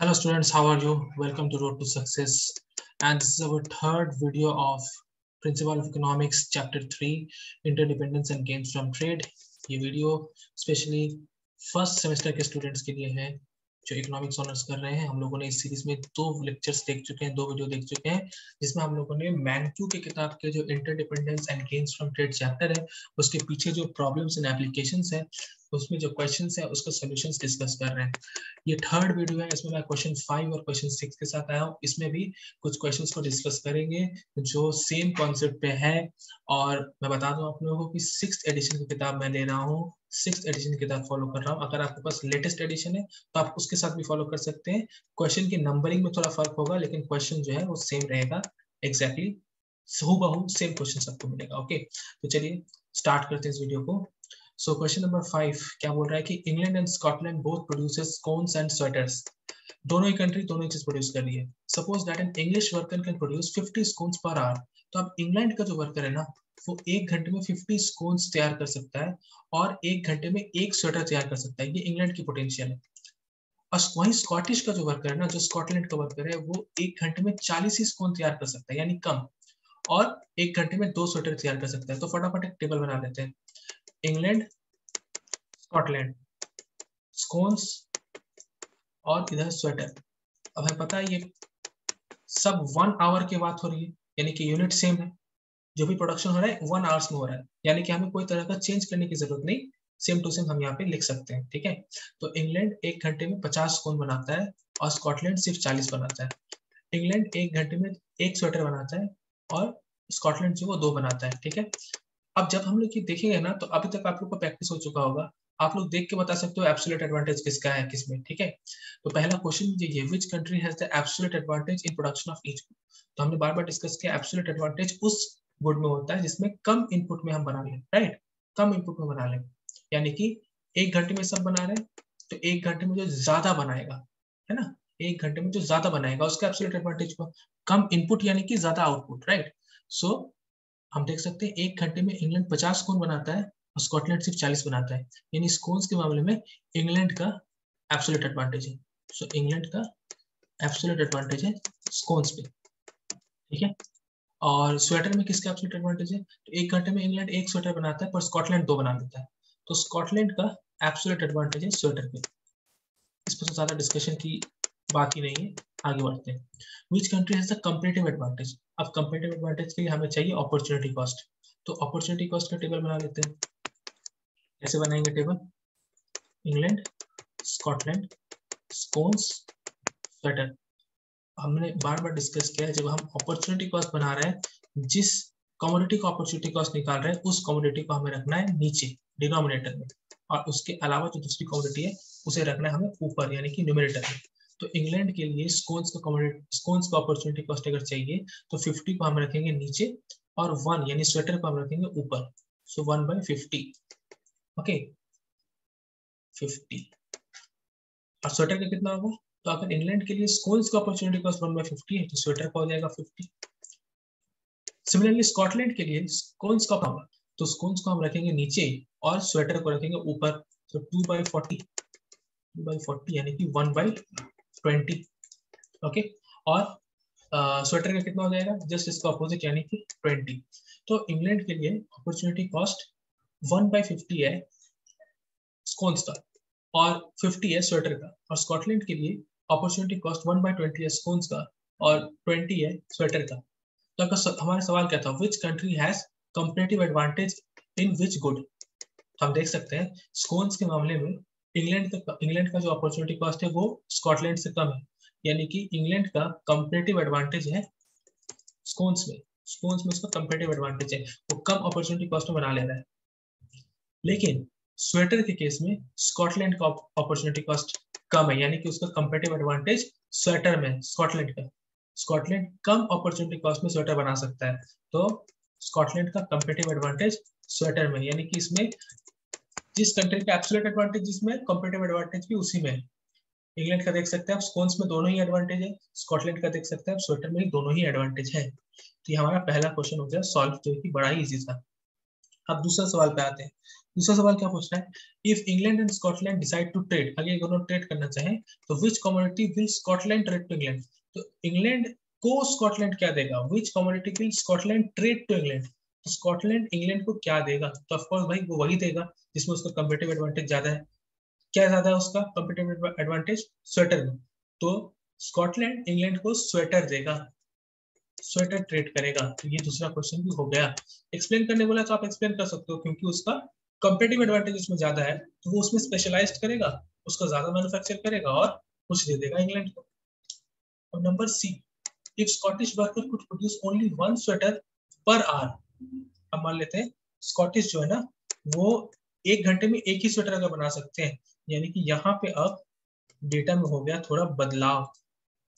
Hello students, how are you? Welcome to Road to Success, and this is our third video of Principle of Economics Chapter 3 Interdependence and Gains from Trade। ये video specially first semester के students के लिए है जो economics honours कर रहे हैं। हम लोगों ने इस सीरीज में दो लेक्चर्स देख चुके हैं, दो वीडियो देख चुके हैं, जिसमें हम लोगों ने मैंक्यू की किताब के जो interdependence and gains from trade chapter है उसके पीछे जो प्रॉब्लम्स एंड एप्लीकेशंस है उसमें जो क्वेश्चंस है उसका सॉल्यूशंस डिस्कस कर रहे हैं। ये थर्ड वीडियो है, इसमें मैं क्वेश्चन 5 और क्वेश्चन 6 के साथ आया हूँ। इसमें भी कुछ क्वेश्चंस को डिस्कस करेंगे जो सेम कॉन्सेप्ट पे है। और मैं बता दूं आप लोगों को कि 6th एडिशन की किताब मैं ले रहा हूँ, 6th एडिशन की किताब फॉलो कर रहा हूँ। अगर आपके पास लेटेस्ट एडिशन है तो आप उसके साथ भी फॉलो कर सकते हैं। क्वेश्चन की नंबरिंग में थोड़ा फर्क होगा, लेकिन क्वेश्चन जो है वो सेम रहेगा, एग्जैक्टली हूबहू सेम क्वेश्चन आपको मिलेगा। ओके, तो चलिए स्टार्ट करते हैं इस वीडियो को। सो क्वेश्चन नंबर 5 क्या बोल रहा है कि England and Scotland both produces scones and sweaters. दोनों ही कंट्री दोनों ही चीज प्रोड्यूस कर रही है। Suppose that an English worker can produce 50 scones per hour. तो अब इंग्लैंड का जो वर्कर है ना वो एक घंटे में 50 स्कोन्स तैयार कर सकता है और एक घंटे में एक स्वेटर तैयार कर सकता है। ये इंग्लैंड की पोटेंशियल है। और वहीं स्कॉटिश का जो वर्कर है ना, जो स्कॉटलैंड का वर्कर है, वो एक घंटे में 40 ही स्कोन तैयार कर सकता है, यानी कम, और एक घंटे में 2 स्वेटर तैयार कर सकता है। तो फटाफट एक टेबल बना लेते हैं। इंग्लैंड, स्कॉटलैंड, स्कोन्स और इधर स्वेटर। अब हमें पता है ये सब 1 आवर की बात हो रही है, यानी कि यूनिट सेम है। जो भी प्रोडक्शन हो रहा है 1 आवर्स में हो रहा है, यानी कि हमें कोई तरह का चेंज करने की जरूरत नहीं, सेम टू सेम हम यहाँ पे लिख सकते हैं। ठीक है, तो इंग्लैंड एक घंटे में 50 स्कोन बनाता है और स्कॉटलैंड सिर्फ 40 बनाता है। इंग्लैंड एक घंटे में एक स्वेटर बनाता है और स्कॉटलैंड जो वो 2 बनाता है। ठीक है, अब जब हम लोग ये देखेंगे ना तो अभी तक आप लोग को प्रैक्टिस हो चुका होगा, आप लोग देख के बता सकते हो एब्सोल्यूट एडवांटेज किसका है किसमें। ठीक है, तो पहला क्वेश्चन ये, which country has the absolute advantage in production of each good. तो हमने बार बार डिस्कस किया एब्सोल्यूट एडवांटेज उस गुड में होता है जिसमें कम इनपुट में हम बना लें, राइट, कम इनपुट में बना लें। यानी कि एक घंटे में सब बना रहे हैं तो एक घंटे में जो ज्यादा बनाएगा, है ना, एक घंटे में जो ज्यादा बनाएगा उसका एब्सोल्यूट एडवांटेज को, कम इनपुट यानी कि ज्यादा आउटपुट, राइट। सो हम देख सकते हैं एक घंटे में इंग्लैंड 50 स्कोन बनाता है और स्कॉटलैंड सिर्फ 40 बनाता है, यानी स्कोन्स के मामले में इंग्लैंड का एब्सोल्यूट एडवांटेज है। सो इंग्लैंड का एब्सोल्यूट एडवांटेज है स्कोन्स पे। ठीक है, और स्वेटर में किसका एब्सोल्यूट एडवांटेज है, तो एक घंटे में इंग्लैंड एक स्वेटर बनाता है पर स्कॉटलैंड 2 बना देता है, तो स्कॉटलैंड का एब्सोल्यूट एडवांटेज है स्वेटर पे। इस पर तो ज्यादा डिस्कशन की बात ही नहीं है, आगे बढ़ते हैं। Which country has the comparative advantage? अब comparative advantage के लिए हमें चाहिए opportunity cost, तो opportunity cost का टेबल बना लेते हैं। कैसे बनाएंगे टेबल, इंग्लैंड, स्कॉटलैंड, स्कोन्स, स्वेटर। हमने बार बार डिस्कस किया है जब हम अपॉर्चुनिटी कॉस्ट बना रहे हैं, जिस कमोडिटी का अपॉर्चुनिटी कॉस्ट निकाल रहे हैं उस कमोडिटी को हमें रखना है नीचे डिनोमिनेटर में, और उसके अलावा जो दूसरी कमोडिटी है उसे रखना है हमें ऊपर यानी कि न्यूमरेटर में। तो इंग्लैंड के लिए स्कोन्स का कमोडिटी, स्कोन्स का अपॉर्चुनिटी कॉस्ट अगर चाहिए तो 50 को हम रखेंगे नीचे और 1 यानी स्वेटर को हम रखेंगे ऊपर। सो 1/50, ओके 50। और स्वेटर का कितना होगा, तो अगर इंग्लैंड के लिए स्कोन्स का अपॉर्चुनिटी कॉस्ट 1/50 है तो स्वेटर का हो जाएगा 50। सिमिलरली स्कॉटलैंड के लिए स्कोन्स का होगा तो स्कोन्स को हम रखेंगे नीचे और स्वेटर को रखेंगे ऊपर। तो 2/40, 2/40 यानी कि 1/20, ओके। और स्वेटर का कितना हो जाएगा, जस्ट इसका अपोजिट यानी कि 20। तो इंग्लैंड के लिए अपॉर्चुनिटी कॉस्ट 1/50 है स्कोन्स का और 50 है स्वेटर का, और स्कॉटलैंड के लिए अपॉर्चुनिटी कॉस्ट 1/20 है स्कोन्स का और 20 है स्वेटर का। तो हमारा सवाल क्या था, which country has comparative advantage in which good. हम देख सकते हैं स्कोन्स के मामले में इंग्लैंड का जो अपॉर्चुनिटी कॉस्ट है वो स्कॉटलैंड से कम है, यानी कि इंग्लैंड का कंपैरेटिव एडवांटेज है स्कोन्स में, स्कोन्स में उसका कंपैरेटिव एडवांटेज है, वो कम अपॉर्चुनिटी कॉस्ट में बना ले रहा है। लेकिन स्वेटर के केस में स्कॉटलैंड का अपॉर्चुनिटी कॉस्ट कम है, यानी कि उसका कंपैरेटिव एडवांटेज स्वेटर में स्कॉटलैंड का, स्कॉटलैंड कम अपॉर्चुनिटी कॉस्ट में स्वेटर बना सकता है, तो स्कॉटलैंड का कंपैरेटिव एडवांटेज स्वेटर में, यानी कि इसमें जिस कंट्री का एब्सोल्यूट एडवांटेज जिसमें कंपैरेटिव एडवांटेज भी उसी में है। इंग्लैंड का देख सकते हैं आप स्कोन्स में दोनों ही एडवांटेज है, स्कॉटलैंड का देख सकते हैं आप स्वेटर में ही दोनों ही एडवांटेज है। तो ये हमारा पहला क्वेश्चन हो गया सॉल्व, जो कि बड़ा ही इजी था। अब दूसरा सवाल पे आते हैं। दूसरा सवाल क्या पूछ रहा है, if England and Scotland decide to trade, अगर ये दोनों ट्रेड करना चाहें तो which commodity will Scotland trade to England, तो इंग्लैंड को स्कॉटलैंड क्या देगा, which commodity will Scotland trade to England, तो स्कॉटलैंड इंग्लैंड को क्या देगा, तो ऑफ कोर्स भाई वो वही देगा जिसमें उसका कंपेटिटिव एडवांटेज ज्यादा है। क्या ज्यादा है उसका कंपेटिटिव एडवांटेज, स्वेटर में, तो स्कॉटलैंड इंग्लैंड को स्वेटर देगा, स्वेटर ट्रेड करेगा। तो ये दूसरा क्वेश्चन भी हो गया। एक्सप्लेन करने बोला तो आप एक्सप्लेन कर सकते हो, क्योंकि उसका कंपेटिटिव एडवांटेज उसमें ज्यादा है, तो वो उसमें स्पेशलाइज्ड करेगा, उसका ज्यादा मैन्युफैक्चर करेगा और कुछ दे देगा इंग्लैंड को। और number C, if Scottish worker could produce only one sweater per hour, अब मान लेते हैं स्कॉटिश जो है ना वो 1 घंटे में एक ही स्वेटर अगर बना सकते हैं, यानी कि यहाँ पे अब डेटा में हो गया थोड़ा बदलाव।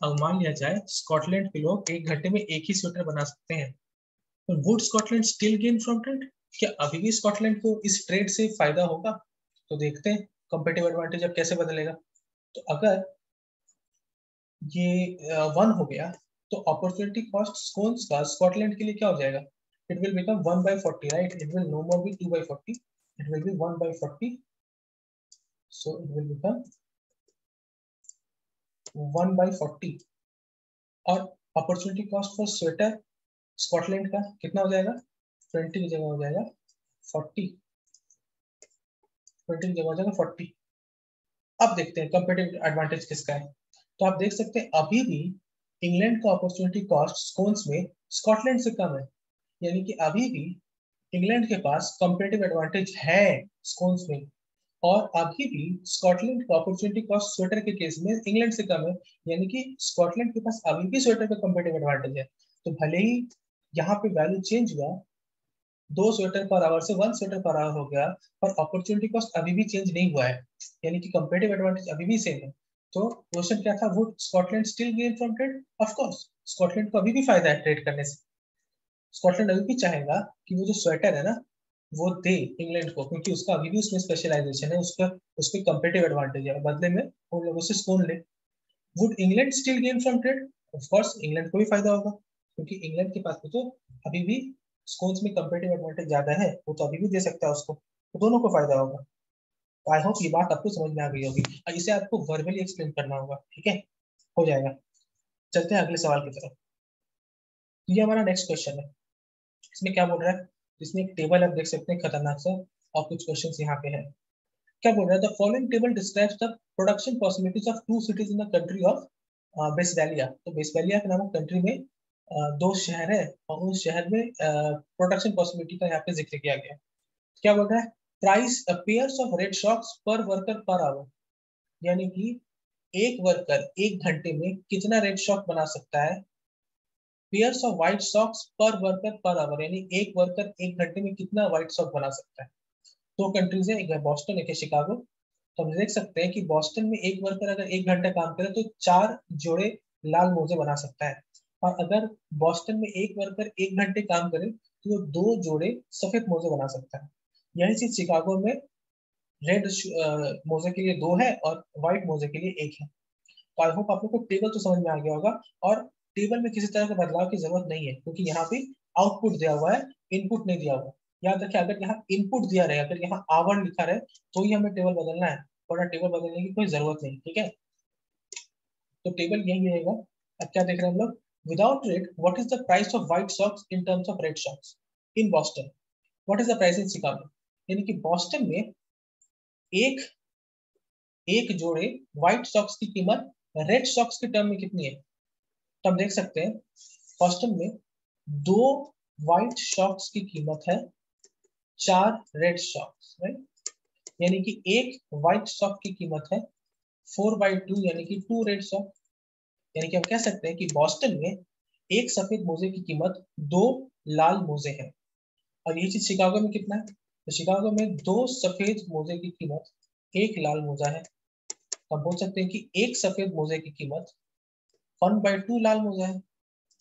अब मान लिया जाए स्कॉटलैंड के लोग 1 घंटे में एक ही स्वेटर बना सकते हैं, तो would Scotland still gain from trade, क्या अभी भी स्कॉटलैंड को इस ट्रेड से फायदा होगा, तो देखते हैं कंपेटिटिव एडवांटेज अब कैसे बदलेगा। तो अगर ये 1 हो गया तो अपॉर्चुनिटी कॉस्ट स्कोन्स का स्कॉटलैंड के लिए क्या हो जाएगा, it will become 1/40, right, it will no more be 2/40, it will be 1/40, so it will become 1/40। और opportunity cost for sweater Scotland का कितना हो जाएगा, 20 की जगह हो जाएगा 40, 20 की जगह हो जाएगा 40। अब देखते हैं कंपेटिटिव एडवांटेज किसका है। तो आप देख सकते हैं अभी भी इंग्लैंड का अपॉर्चुनिटी कॉस्ट स्कोन्स में स्कॉटलैंड से कम है, यानी कि अभी भी इंग्लैंड के पास कंपेटिटिव एडवांटेज है स्कोन्स में, और अभी भी स्कॉटलैंड का अपॉर्चुनिटी कॉस्ट स्वेटर के केस में इंग्लैंड से कम है, यानी कि स्कॉटलैंड के पास अभी भी स्वेटर का कंपेटिटिव एडवांटेज है। तो भले ही यहाँ पे वैल्यू चेंज हुआ, 2 स्वेटर पर आवर से 1 स्वेटर पर आवर हो गया, पर अपॉर्चुनिटी कॉस्ट अभी भी चेंज नहीं हुआ है, यानी कि कंपेटिटिव एडवांटेज अभी भी सेम है। तो क्वेश्चन क्या था, would Scotland still gain from trade, of course Scotland को अभी भी फायदा है ट्रेड करने से। स्कॉटलैंड अभी भी चाहेगा कि वो जो स्वेटर है ना वो दे इंग्लैंड को, क्योंकि उसका अभी भी उसमें स्पेशलाइजेशन है, उसका उसके कंपेटिटिव एडवांटेज है, बदले में उन लोगों से स्कोन ले। Would England still gain from trade, of course England को भी फायदा होगा, क्योंकि इंग्लैंड के पास तो अभी भी स्कोन्स में कंपेटिटिव एडवांटेज ज्यादा है, वो तो अभी भी दे सकता है उसको, तो दोनों को फायदा होगा। तो आई होप ये बात आपको समझ में आ गई होगी, और इसे आपको वर्बली एक्सप्लेन करना होगा, ठीक है, हो जाएगा। चलते हैं अगले सवाल की तरफ। ये हमारा नेक्स्ट क्वेश्चन है, इसमें क्या बोल रहा है, इसमें एक टेबल आप देख सकते हैं खतरनाक सा, और कुछ क्वेश्चन यहाँ पे है। क्या बोल रहा है, the following table describes the production possibilities of 2 cities in the country of Beswelia. तो बेसवेलिया के नामक कंट्री में 2 शहर है, और उस शहर में प्रोडक्शन पॉसिबिलिटी का यहाँ पे जिक्र किया गया। क्या बोल रहा है, price pairs of Red Sox पर वर्कर पर आवर, यानी कि एक वर्कर 1 घंटे में कितना रेड सॉक बना सकता है, पेयर्स ऑफ व्हाइट सॉक्स पर वर्कर पर आवर, यानी एक वर्कर 1 घंटे में कितना व्हाइट सॉक बना सकता है। 2 कंट्रीज है, एक है बॉस्टन एक है शिकागो। तो हम देख सकते हैं कि बॉस्टन में एक वर्कर अगर 1 घंटा काम करे तो 4 जोड़े लाल मोजे बना सकता है, और अगर बॉस्टन में एक वर्कर 1 घंटे काम करे तो वो 2 जोड़े सफेद मोजे बना सकता है। यही चीज शिकागो में रेड मोजे के लिए 2 है और व्हाइट मोजे के लिए 1 है। तो आई होप आप लोग को टेबल तो समझ में आ गया होगा, और टेबल में किसी तरह के बदलाव की जरूरत नहीं है, क्योंकि यहाँ पे आउटपुट दिया हुआ है, इनपुट नहीं दिया हुआ। याद रखिए अगर यहाँ इनपुट दिया रहे, अगर यहाँ आवर लिखा रहे तो ही हमें टेबल बदलना है, वरना टेबल बदलने की कोई जरूरत नहीं, ठीक है। तो टेबल यही रहेगा। अब क्या देख रहे हैं हम लोग, without rate what is the price of white socks in terms of Red Sox in Boston, what is the price in Chicago, यानी कि बॉस्टन में एक एक जोड़े व्हाइट सॉक्स की कीमत रेड सॉक्स के टर्म में कितनी है। तो हम देख सकते हैं बॉस्टन में 2 व्हाइट सॉक्स की कीमत है 4 रेड सॉक्स, राइट, यानी कि एक व्हाइट सॉक की कीमत है 4/2, यानी कि 2 रेड सॉक। यानी कि हम कह सकते हैं कि बॉस्टन में एक सफेद मोजे की कीमत 2 लाल मोजे है, और यही चीज शिकागो में कितना है, तो शिकागो में 2 सफेद मोजे की कीमत 1 लाल मोजा है। तो हम बोल सकते हैं कि एक सफेद मोजे की कीमत 1/2 लाल मोजा है।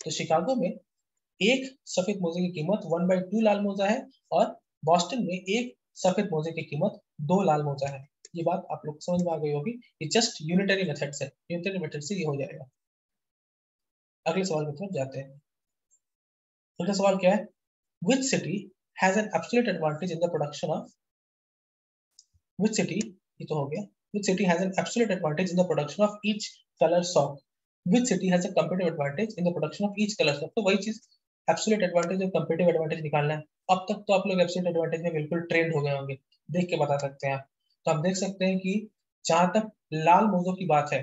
तो शिकागो में एक सफेद मोजे की कीमत 1/2 लाल मोजा है, और बॉस्टन में एक सफेद मोजे की कीमत 2 लाल मोजा है। ये बात आप लोग समझ में आ गई होगी, ये जस्ट यूनिटरी मेथड से, यूनिटरी मेथड से ये हो जाएगा। अगले सवाल की तरफ जाते हैं। अगला सवाल क्या है, which city has an absolute advantage in the production of which city, ये तो हो गया, which city has an absolute advantage in the production of each colour sock, which city has a competitive advantage in the production of each colour sock. तो वही चीज absolute advantage और competitive advantage निकालना है। अब तक तो आप लोग एब्सोल्यूट एडवांटेज में बिल्कुल ट्रेंड हो गए होंगे, देख के बता सकते हैं आप। तो हम देख सकते हैं कि जहां तक लाल मोजों की बात है,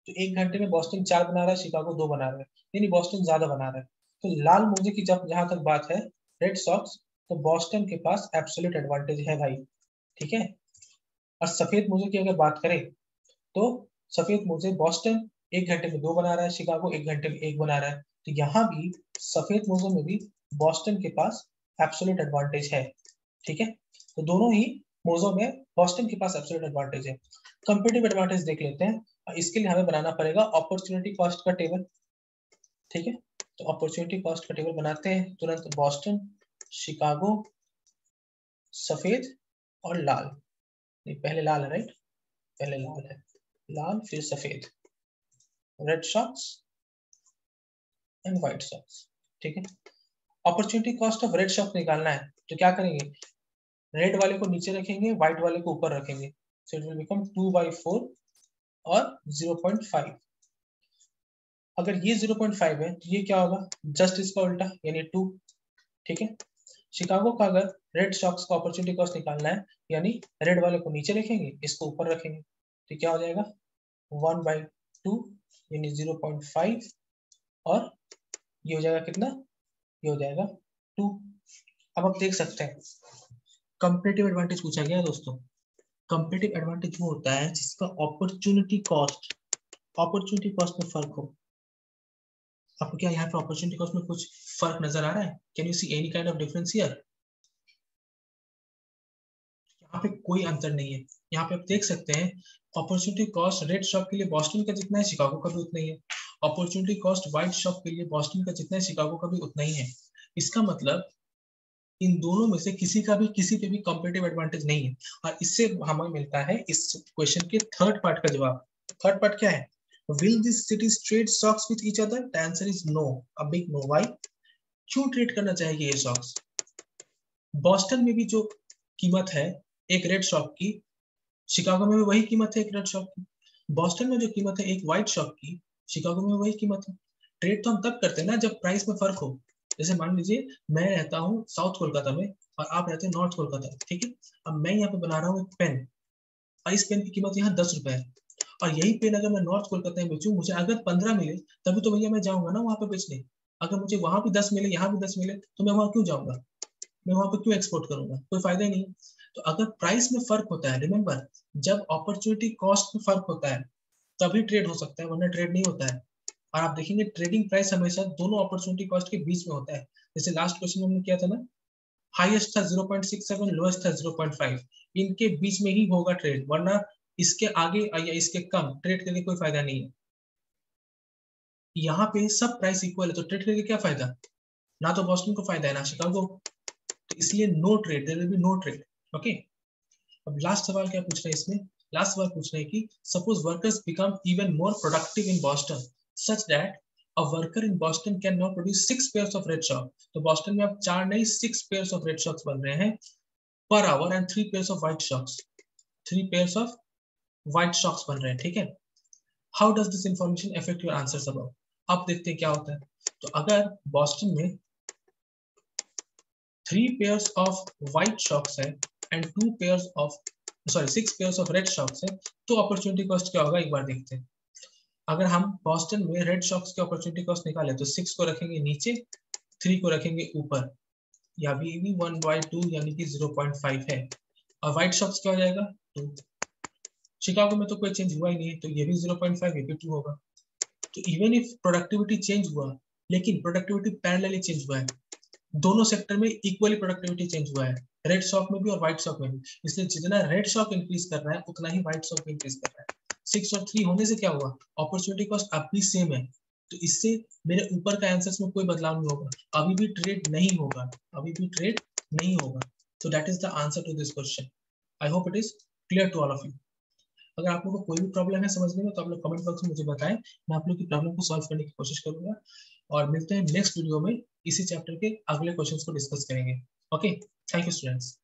तो 1 घंटे में बॉस्टन 4 बना रहा है, शिकागो 2 बना रहा है, यानी बॉस्टन ज्यादा बना रहा है। तो लाल मोजे की जब जहां तक बात है, रेड सॉक्स, तो बॉस्टन के पास एब्सोल्यूट एडवांटेज है भाई, ठीक है। और सफेद मोजे की अगर बात करें, तो सफेद मोजे बॉस्टन 1 घंटे में 2 बना रहा है, शिकागो 1 घंटे में 1 बना रहा है। तो यहाँ भी सफेद मोजों में भी बॉस्टन के पास एब्सोल्यूट एडवांटेज है, ठीक है। तो दोनों ही मोजों में बॉस्टन के पास एब्सोल्यूट एडवांटेज है। कंपेटिटिव एडवांटेज देख लेते हैं, और इसके लिए हमें बनाना पड़ेगा अपॉर्चुनिटी कॉस्ट का टेबल, ठीक है। तो अपॉर्चुनिटी कॉस्ट का टेबल बनाते हैं तुरंत। बॉस्टन, शिकागो, सफेद और लाल, नहीं पहले लाल है, राइट, पहले लाल है, लाल फिर सफेद, Red Sox and white socks, ठीक है। Opportunity cost of Red Sox निकालना है, तो क्या करेंगे, रेड वाले को नीचे रखेंगे, व्हाइट वाले को ऊपर रखेंगे, सो इट विल बिकम 2/4 और 0.5। अगर ये 0.5 है तो ये क्या होगा, जस्ट इसका उल्टा यानी 2, ठीक है। शिकागो का अगर रेड सॉक्स का अपॉर्चुनिटी कॉस्ट निकालना है, यानी रेड वाले को नीचे रखेंगे, इसको ऊपर रखेंगे, तो क्या हो जाएगा 1/2 यानी 0.5, और ये हो जाएगा कितना, ये हो जाएगा 2। अब आप देख सकते हैं कंपेटिटिव एडवांटेज पूछा गया है दोस्तों। कंपेटिटिव एडवांटेज वो होता है जिसका अपॉर्चुनिटी कॉस्ट में फर्क हो। आपको क्या यहाँ पे अपॉर्चुनिटी कॉस्ट में कुछ फर्क नजर आ रहा है? Can you see any kind of difference here? यहाँ पे कोई अंतर नहीं है। यहाँ पे आप देख सकते हैं अपॉर्चुनिटी कॉस्ट रेड शॉप के लिए बॉस्टन का जितना है, शिकागो का भी उतना ही है। अपॉर्चुनिटी कॉस्ट व्हाइट शॉप के लिए बॉस्टन का जितना है, शिकागो का भी उतना ही है। इसका मतलब इन दोनों में से किसी का भी किसी पे भी कंपेटिटिव एडवांटेज नहीं है। और इससे हमें मिलता है इस क्वेश्चन के थर्ड पार्ट का जवाब। थर्ड पार्ट क्या है, will this cities trade stocks with each other? The answer is no, a big no. Why? क्यों ट्रेड करना चाहेगी ये स्टॉक्स? बॉस्टन में भी जो कीमत है एक रेड शॉप की, शिकागो में भी वही कीमत है एक रेड शॉप की। बॉस्टन में जो कीमत है एक व्हाइट शॉप की, शिकागो में वही कीमत है। ट्रेड तो हम तब करते हैं ना जब प्राइस में फर्क हो। जैसे मान लीजिए मैं रहता हूँ साउथ कोलकाता में और आप रहते हैं नॉर्थ कोलकाता में, ठीक है। अब मैं यहाँ पे बना रहा हूँ एक पेन, और इस पेन की कीमत यहाँ 10 रुपए है, और यही पेन अगर मैं नॉर्थ कोलकाता में बेचूं, मुझे अगर 15 मिले तभी तो भैया मैं जाऊंगा ना वहां पे बेचने। अगर मुझे वहां भी 10 मिले, यहाँ भी 10 मिले, तो मैं वहां क्यों जाऊंगा, मैं वहां पे क्यों एक्सपोर्ट करूंगा, कोई फायदा ही नहीं। तो अगर प्राइस में फर्क होता है, रिमेंबर जब अपॉर्चुनिटी कॉस्ट में फर्क होता है तभी ट्रेड हो सकता है, वरना ट्रेड नहीं होता है। और आप देखेंगे ट्रेडिंग प्राइस हमेशा दोनों अपॉर्चुनिटी कॉस्ट के बीच में होता है। जैसे लास्ट क्वेश्चन में हमने किया था ना, हाईएस्ट था 0.67, लोएस्ट था 0.5, इनके बीच में ही होगा ट्रेड, वरना इसके आगे या इसके कम ट्रेड करके कोई फायदा नहीं है। यहाँ पे सब प्राइस इक्वल है तो ट्रेड करके क्या फायदा, ना तो बॉस्टन को फायदा है ना शिकागो, तो इसलिए no trade, there will be no trade. Okay, अब लास्ट सवाल क्या पूछ रहे हैं इसमें, लास्ट सवाल पूछ रहे हैं कि suppose workers become even more productive in Boston such that a worker in Boston can now produce 6 pairs of red shock. तो बॉस्टन में अब 4 नहीं 6 पेयर्स ऑफ रेड शॉक्स बन रहे हैं per hour, and 3 pairs of white socks, 3 pairs of white socks बन रहे हैं, ठीक है। How does this information affect your answers above? अब देखते हैं क्या होता है। तो अगर बॉस्टन में 3 पेयर्स ऑफ व्हाइट शॉक्स है and 2 pairs of 6 pairs of red socks है, तो अपॉर्चुनिटी कॉस्ट क्या होगा एक बार देखते हैं। अगर हम बॉस्टन में रेड शॉक्स के अपॉर्चुनिटी कॉस्ट निकाले तो 6 को रखेंगे नीचे, 3 को रखेंगे ऊपर, या भी 1/2 यानी कि 0.5 है। और व्हाइट शॉक्स क्या हो जाएगा 2। शिकागो में तो कोई चेंज हुआ ही नहीं है, तो ये भी 0.5, ये भी 2 होगा। तो इवन इफ प्रोडक्टिविटी चेंज हुआ, लेकिन प्रोडक्टिविटी पैरेलली चेंज हुआ है, दोनों सेक्टर में इक्वली प्रोडक्टिविटी चेंज हुआ है, रेड शॉक में भी और व्हाइट शॉक में भी। इसलिए जितना रेड शॉक इंक्रीज कर रहा है उतना ही व्हाइट शॉक इंक्रीज कर रहा है। 6 और 3 होने से क्या हुआ, अपॉर्चुनिटी कॉस्ट अब भी सेम है, तो इससे मेरे ऊपर का आंसर्स में कोई बदलाव नहीं होगा, अभी भी ट्रेड नहीं होगा, अभी भी ट्रेड नहीं होगा। तो that is the answer to this question. I hope it is clear to all of you. अगर आप लोगों को कोई भी प्रॉब्लम है समझने में तो आप लोग कमेंट बॉक्स में मुझे बताएं, मैं आप लोग की प्रॉब्लम को सॉल्व करने की कोशिश करूंगा। और मिलते हैं नेक्स्ट वीडियो में, इसी चैप्टर के अगले क्वेश्चंस को डिस्कस करेंगे। Okay, thank you students.